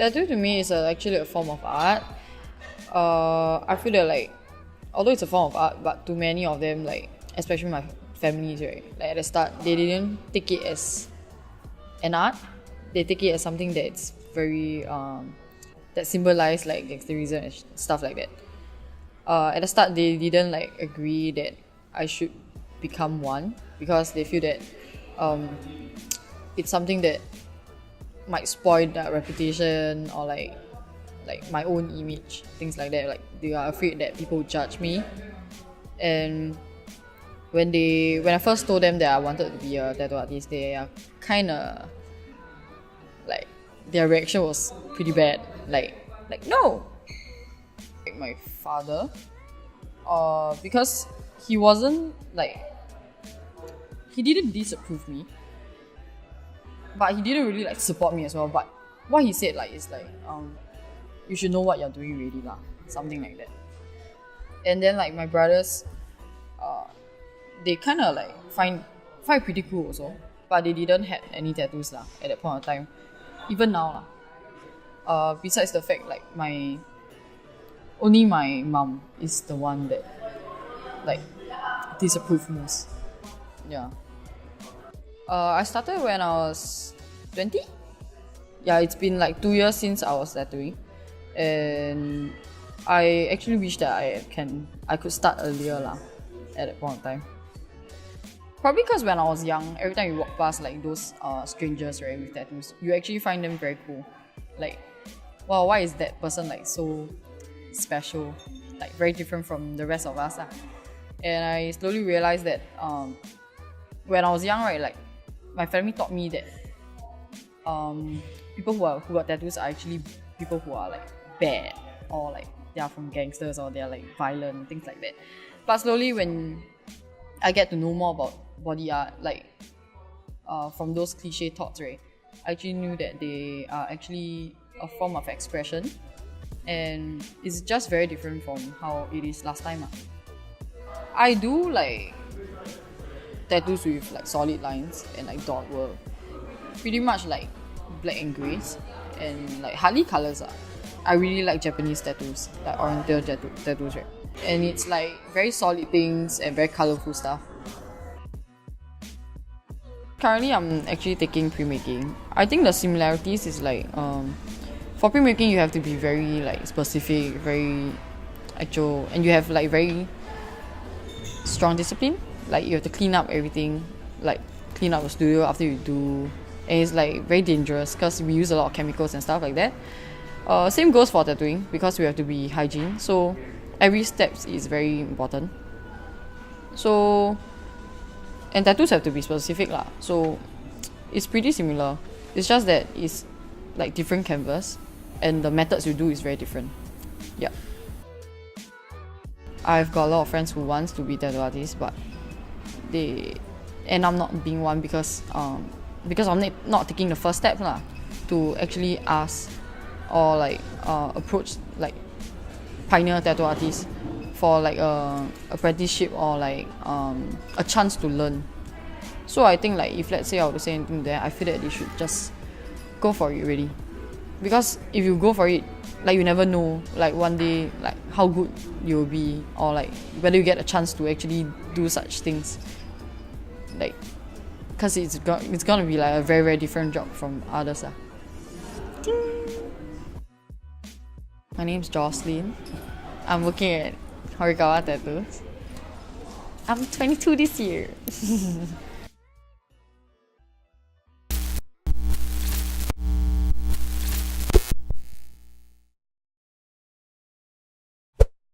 tattoo to me is actually a form of art. I feel that like, although it's a form of art, but to many of them, like especially my families, right, like at the start, they didn't take it as an art. They take it as something that's very that symbolize like gangsterism and stuff like that. At the start, they didn't like agree that I should become one because they feel that it's something that might spoil their reputation or like my own image, things like that. Like they are afraid that people would judge me. And when I first told them that I wanted to be a tattoo artist, they are kind of like, their reaction was pretty bad. Like no. Like my father, because he wasn't like, he didn't disapprove me, but he didn't really like support me as well. But what he said like is like, you should know what you're doing really lah, something like that. And then like my brothers, they kind of like find it pretty cool also, but they didn't have any tattoos lah at that point of time. Even now lah. Besides the fact like only my mom is the one that like disapproved most. Yeah. I started when I was 20. Yeah, it's been like 2 years since I was tattooing, and I actually wish that I could start earlier lah at that point of time. Probably because when I was young, every time you walk past like those strangers, right, with tattoos, you actually find them very cool. Like, wow, why is that person like so special? Like very different from the rest of us. And I slowly realized that when I was young, right, like my family taught me that people who got tattoos are actually people who are like bad, or like they are from gangsters, or they are like violent, things like that. But slowly when I get to know more about body art, like from those cliche thoughts, right, I actually knew that they are actually a form of expression, and it's just very different from how it is last time. I do like tattoos with like solid lines and like dot work, pretty much like black and greys, and like hardly colours. I really like Japanese tattoos, like oriental tattoos, right? And it's like very solid things and very colourful stuff. Currently, I'm actually taking printmaking. I think the similarities is like, for printmaking, you have to be very like specific, very actual, and you have like very strong discipline. Like you have to clean up everything, like clean up the studio after you do, and it's like very dangerous because we use a lot of chemicals and stuff like that. Same goes for tattooing because we have to be hygiene. So every step is very important. So, and tattoos have to be specific lah. So it's pretty similar. It's just that it's like different canvas, and the methods you do is very different. Yeah. I've got a lot of friends who wants to be tattoo artists, but they end up not being one because I'm not taking the first step lah to actually ask or like approach like pioneer tattoo artists for like a apprenticeship or like a chance to learn. So I think like if let's say I were to say anything there, I feel that they should just go for it really, because if you go for it, like you never know like one day like how good you'll be, or like whether you get a chance to actually do such things, like because it's gonna be like a very very different job from others. My name's Jocelyn. I'm working at Horikawa Tattoos. I'm 22 this year.